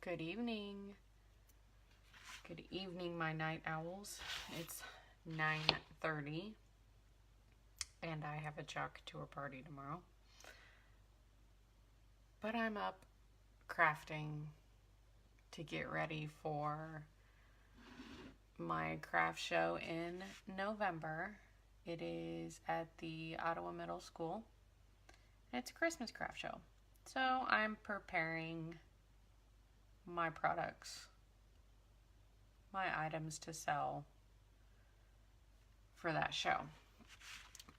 Good evening. Good evening, my night owls. It's 9:30 and I have a Jock Tour party tomorrow. But I'm up crafting to get ready for my craft show in November. It is at the Ottawa Middle School. It's a Christmas craft show. So I'm preparing my products, my items to sell for that show.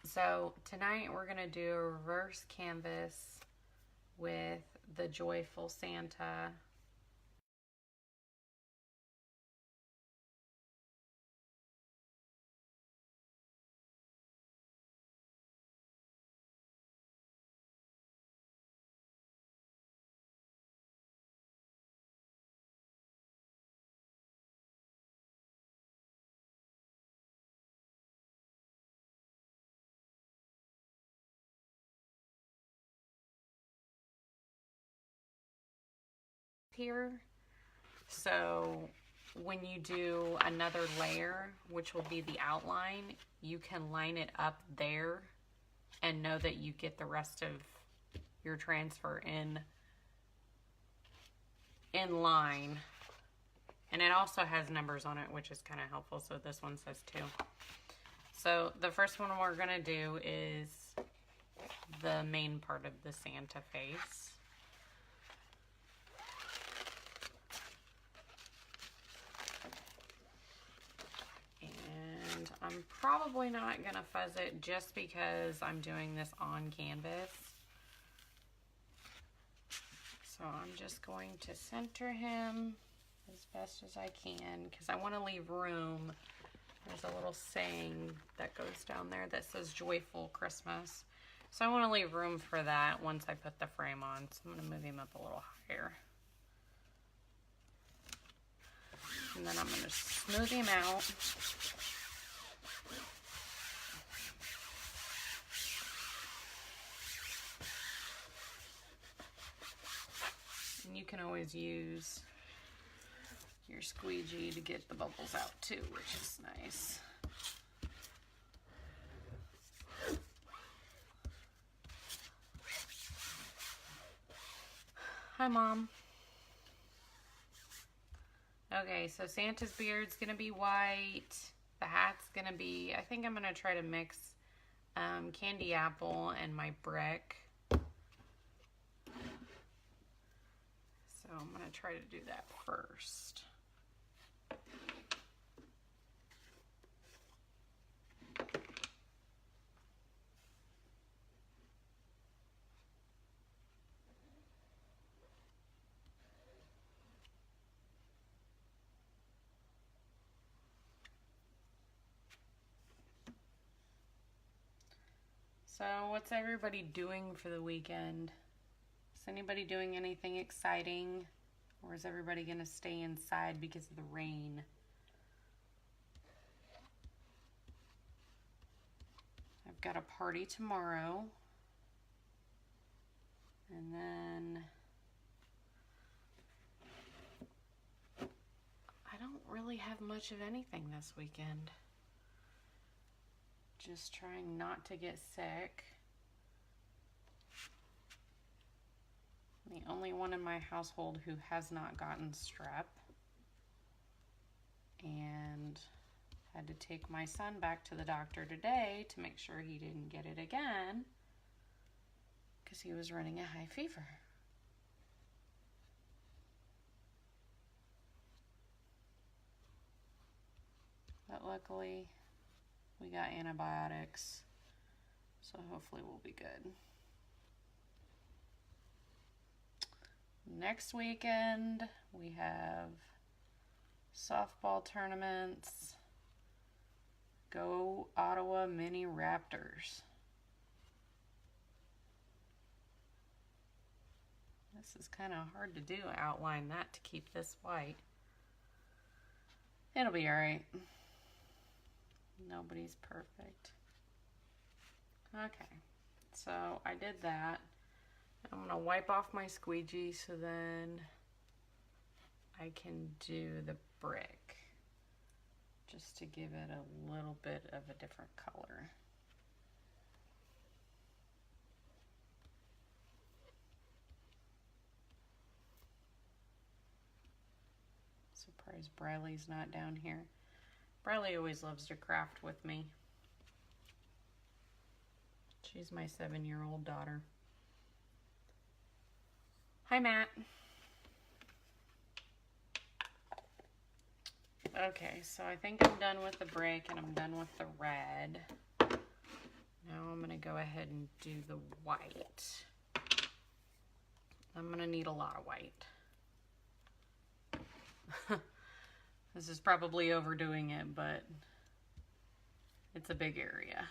So tonight we're going to do a reverse canvas with the Joyful Santa. Here. So when you do another layer, which will be the outline, you can line it up there and know that you get the rest of your transfer in line. And it also has numbers on it, which is kind of helpful. So this one says 2. So the first one we're going to do is the main part of the Santa face. And I'm probably not going to fuzz it just because I'm doing this on canvas. So I'm just going to center him as best as I can because I want to leave room. There's a little saying that goes down there that says Joyful Christmas. So I want to leave room for that once I put the frame on. So I'm going to move him up a little higher. And then I'm going to smooth him out. And you can always use your squeegee to get the bubbles out too, which is nice. Hi, Mom. Okay, so Santa's beard's gonna be white. The hat's gonna be, I think I'm gonna try to mix candy apple and my brick. So I'm gonna try to do that first. So what's everybody doing for the weekend? Is anybody doing anything exciting? Or is everybody gonna stay inside because of the rain? I've got a party tomorrow. And then I don't really have much of anything this weekend. Just trying not to get sick. I'm the only one in my household who has not gotten strep. And had to take my son back to the doctor today to make sure he didn't get it again because he was running a high fever. But luckily, we got antibiotics, so hopefully we'll be good. Next weekend, we have softball tournaments. Go Ottawa Mini Raptors. This is kind of hard to do, outline that to keep this white. It'll be alright. Nobody's perfect. Okay, so I did that. I'm gonna wipe off my squeegee so then I can do the brick just to give it a little bit of a different color. Surprised Briley's not down here. Briley always loves to craft with me. She's my 7-year-old daughter. Hi, Matt. Okay, so I think I'm done with the brick and I'm done with the red. Now I'm going to go ahead and do the white. I'm going to need a lot of white. This is probably overdoing it, but it's a big area.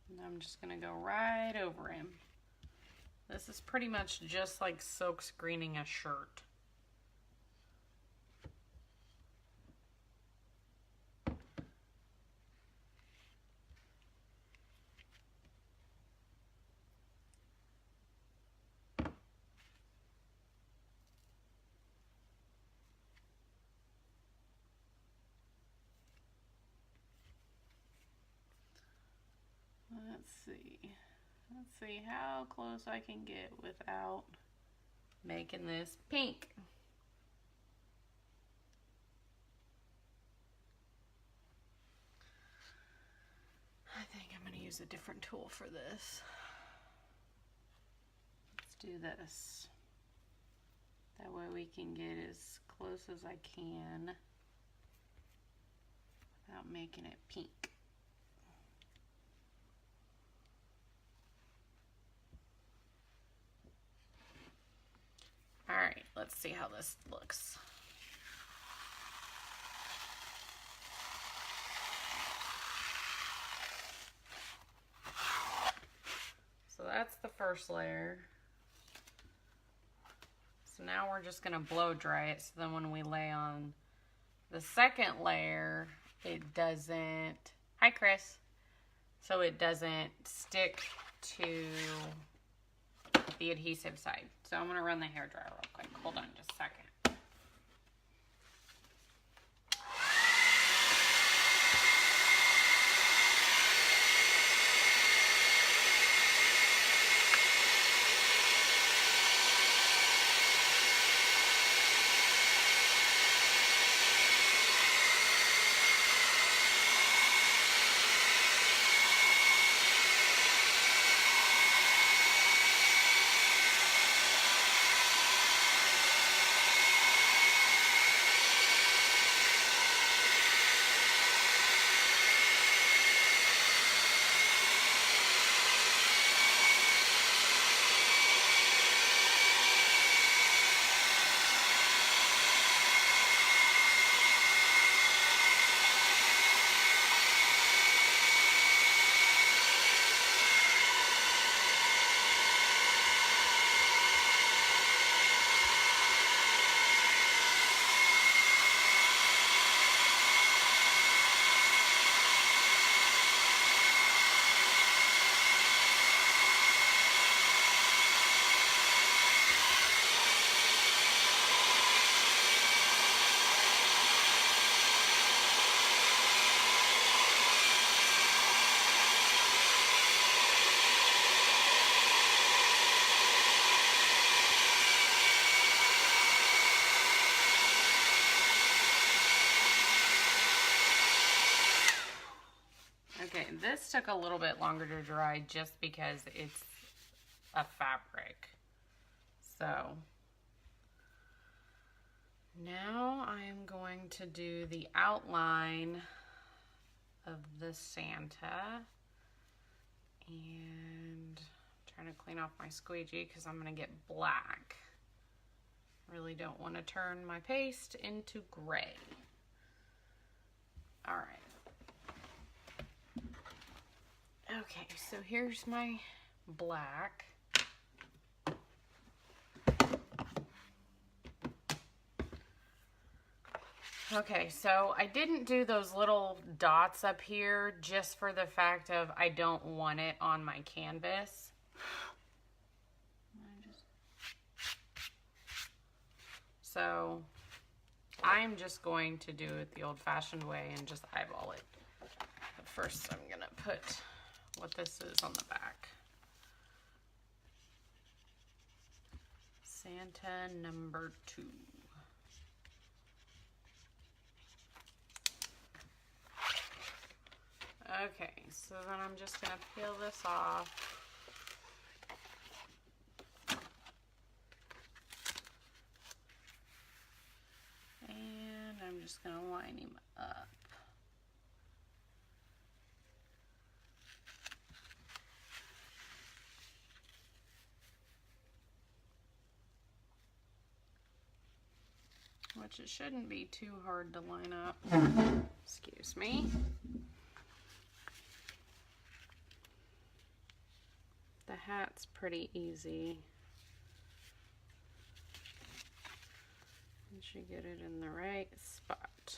And I'm just going to go right over him. This is pretty much just like silk screening a shirt. Let's see how close I can get without making this pink. I think I'm going to use a different tool for this. Let's do this. That way we can get as close as I can without making it pink. All right, let's see how this looks. So that's the first layer. So now we're just gonna blow dry it, so then when we lay on the second layer, it doesn't, hi Chris, so it doesn't stick to the adhesive side. So I'm gonna run the hairdryer real quick. Hold on just a second. Okay, this took a little bit longer to dry just because it's a fabric. So now I'm going to do the outline of the Santa, and I'm trying to clean off my squeegee because I'm going to get black. Really don't want to turn my paste into gray. All right. Okay, so here's my black. Okay, so I didn't do those little dots up here just for the fact of I don't want it on my canvas. So I'm just going to do it the old-fashioned way and just eyeball it. But first I'm gonna put what this is on the back. Santa number 2. Okay, so then I'm just gonna peel this off. And I'm just gonna line him up. Which it shouldn't be too hard to line up. Excuse me. The hat's pretty easy. Once you get it in the right spot.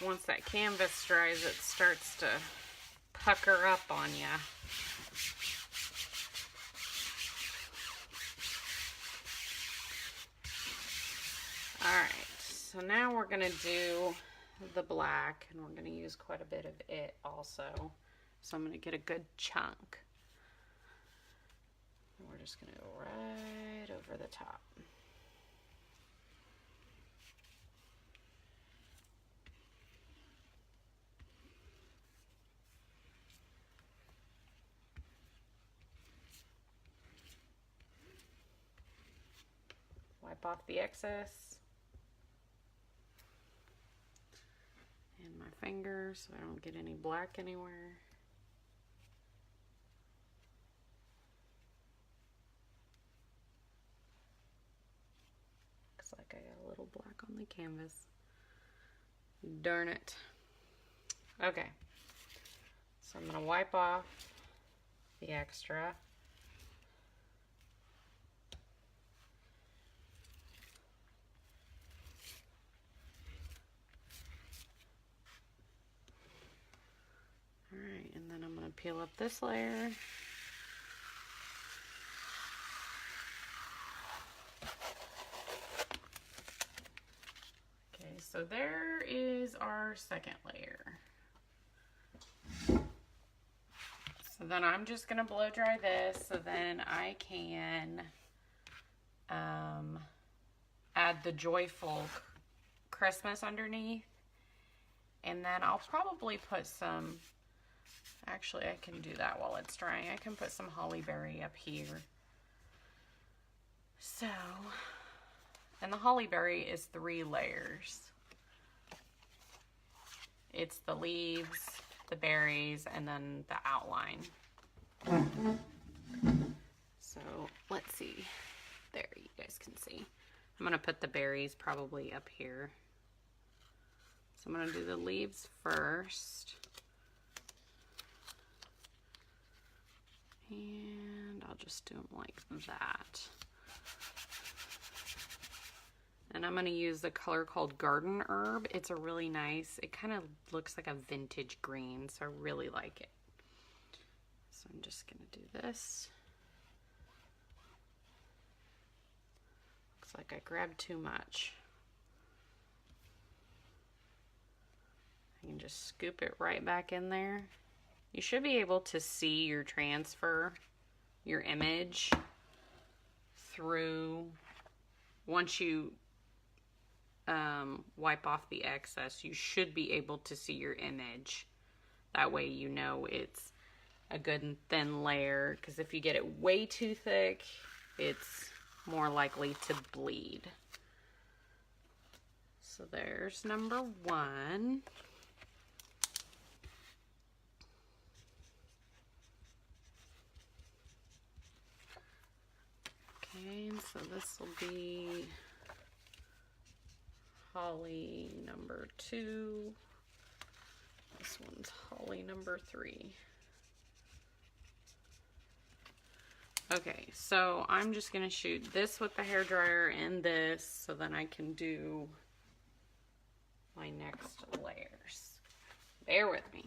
Once that canvas dries, it starts to pucker up on you. Alright, so now we're going to do the black, and we're going to use quite a bit of it also. So I'm going to get a good chunk. And we're just going to go right over the top. Wipe off the excess. And my fingers so I don't get any black anywhere. Looks like I got a little black on the canvas. Darn it. Okay. So I'm going to wipe off the extra. Alright, and then I'm going to peel up this layer. Okay, so there is our second layer. So then I'm just going to blow dry this so then I can add the Joyful Christmas underneath. And then I'll probably put some, actually I can do that while it's drying. I can put some holly berry up here. So, and the holly berry is 3 layers. It's the leaves, the berries, and then the outline. So let's see. There, you guys can see. I'm gonna put the berries probably up here. So I'm gonna do the leaves first. And I'll just do them like that. And I'm going to use the color called Garden Herb. It's a really nice, it kind of looks like a vintage green, so I really like it. So I'm just going to do this. Looks like I grabbed too much. I can just scoop it right back in there. You should be able to see your transfer, your image, through, once you wipe off the excess, you should be able to see your image. That way you know it's a good and thin layer, because if you get it way too thick, it's more likely to bleed. So there's number 1. Okay, Okay, so this will be holly number 2. This one's holly number 3. Okay, so I'm just going to shoot this with the hairdryer and this so then I can do my next layers. Bear with me.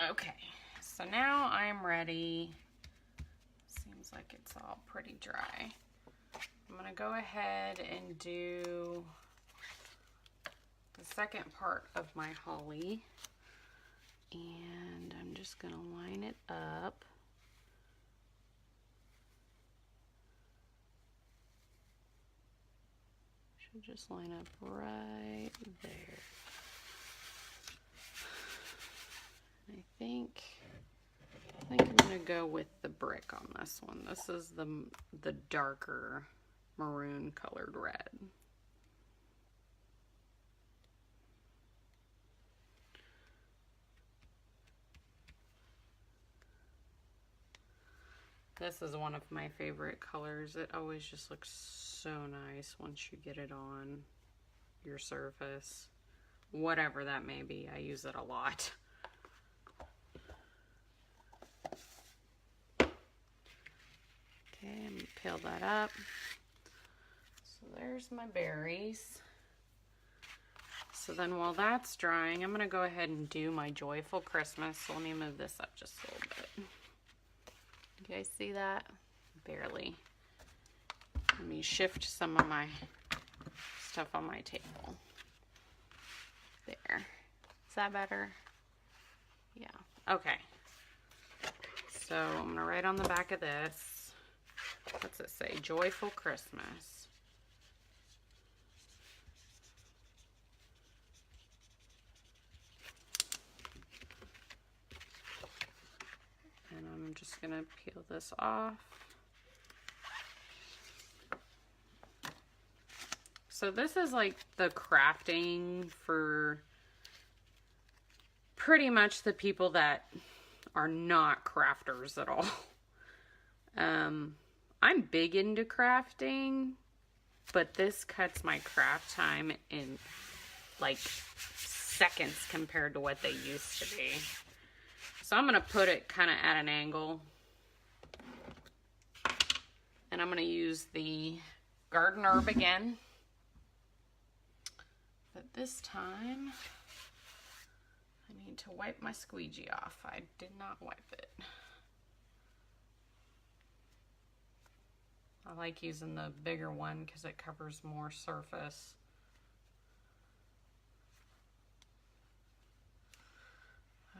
Okay, so now I'm ready. Seems like it's all pretty dry. I'm gonna go ahead and do the second part of my holly. And I'm just gonna line it up. Should just line up right there. I think I'm gonna go with the brick on this one. This is the darker maroon colored red. This is one of my favorite colors. It always just looks so nice once you get it on your surface. Whatever that may be, I use it a lot. Okay, I'm gonna peel that up. So there's my berries. So then while that's drying, I'm gonna go ahead and do my Joyful Christmas. So let me move this up just a little bit. You guys see that? Barely. Let me shift some of my stuff on my table. There. Is that better? Yeah. Okay. So I'm gonna write on the back of this. What's it say? Joyful Christmas. And I'm just gonna peel this off. So this is like the crafting for pretty much the people that are not crafters at all. I'm big into crafting, but this cuts my craft time in like seconds compared to what they used to be. So I'm going to put it kind of at an angle. And I'm going to use the Garden Herb again. But this time, I need to wipe my squeegee off. I did not wipe it. I like using the bigger one because it covers more surface.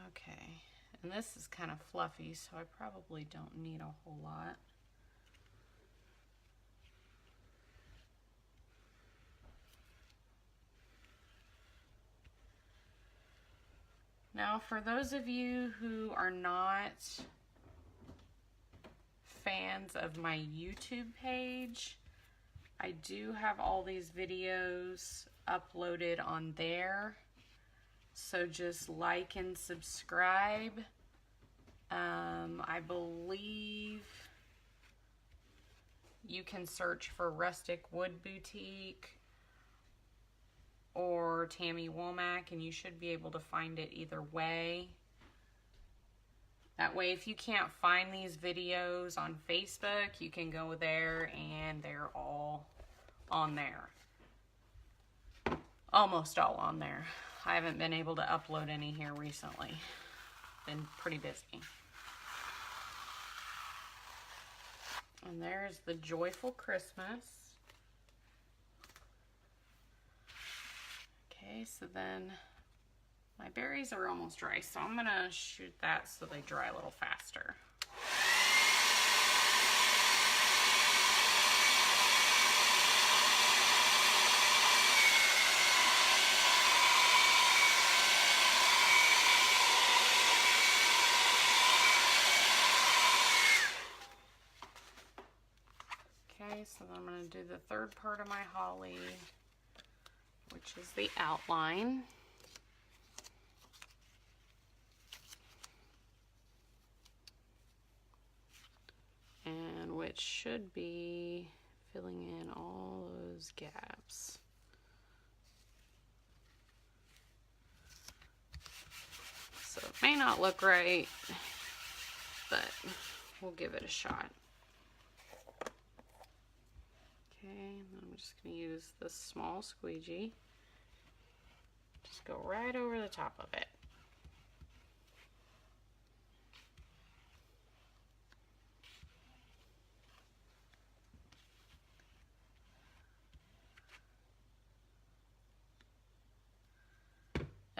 Okay, and this is kind of fluffy, so I probably don't need a whole lot. Now, for those of you who are not fans of my YouTube page, I do have all these videos uploaded on there. So just like and subscribe. I believe you can search for Rustic Wood Boutique or Tammy Womack, and you should be able to find it either way. That way, if you can't find these videos on Facebook, you can go there and they're all on there. Almost all on there. I haven't been able to upload any here recently. Been pretty busy. And there's the Joyful Christmas. Okay, so then my berries are almost dry, so I'm gonna shoot that so they dry a little faster. Okay, so then I'm going to do the third part of my holly, which is the outline. And which should be filling in all those gaps. So it may not look right, but we'll give it a shot. Okay, I'm just going to use this small squeegee. Just go right over the top of it.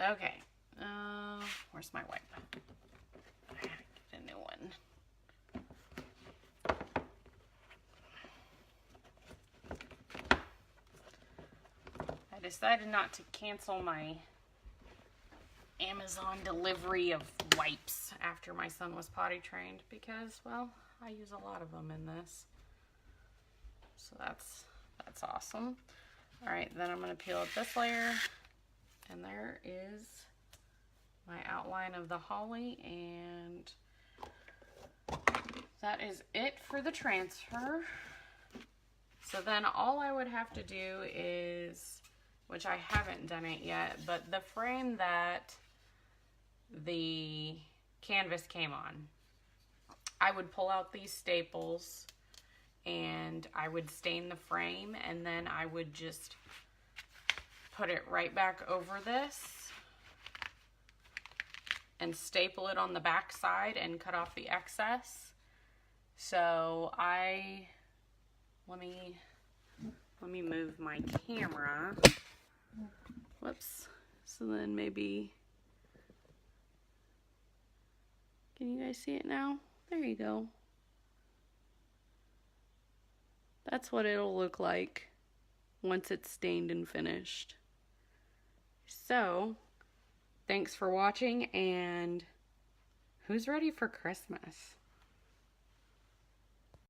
Okay, where's my wipe? I have to get a new one. I decided not to cancel my Amazon delivery of wipes after my son was potty trained because, well, I use a lot of them in this. So that's awesome. All right, then I'm going to peel up this layer, and there is my outline of the holly, and that is it for the transfer. So then all I would have to do is, which I haven't done it yet, but the frame that the canvas came on, I would pull out these staples and I would stain the frame, and then I would just put it right back over this and staple it on the back side and cut off the excess. So let me move my camera. Whoops. So then maybe, can you guys see it now? There you go. That's what it'll look like once it's stained and finished. So, thanks for watching, and who's ready for Christmas?